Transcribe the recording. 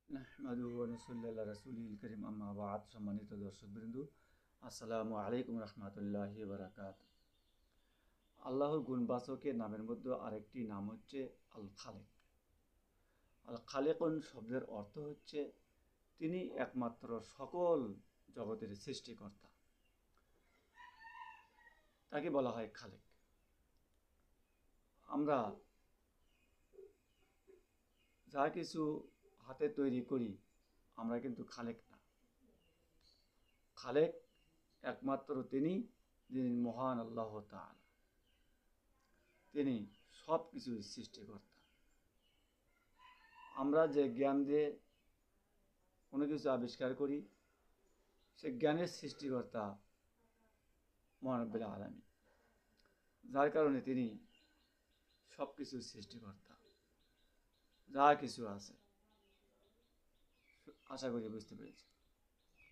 নাহমাদুহু ওয়া নুসাল্লি আলা রাসূলিল কারীম আম্মা বা'দ। সম্মানিত দর্শকবৃন্দ, আসসালামু আলাইকুম রাহমাতুল্লাহি ওয়া বারাকাতুহু। আল্লাহর গুণবাচকের নামের মধ্যে আরেকটি নাম হচ্ছে আল খালেক। আল খালেকুন শব্দের অর্থ হচ্ছে তিনি একমাত্র সকল জগতের সৃষ্টিকর্তা, তাকে বলা হয় খালেক। আমরা যা কিছু হাতে তৈরি করি আমরা কিন্তু খালেক না। খালেক একমাত্র তিনি, যিনি মহান আল্লাহ তাআলা। তিনি সব কিছুর সৃষ্টিকর্তা। আমরা যে জ্ঞান দিয়ে কোনো কিছু আবিষ্কার করি, সে জ্ঞানের সৃষ্টিকর্তা মহান রব্বুল আলামিন, যার কারণে তিনি সব কিছুর সৃষ্টিকর্তা। যা কিছু আছে, আশা করি বুঝতে পেরেছি।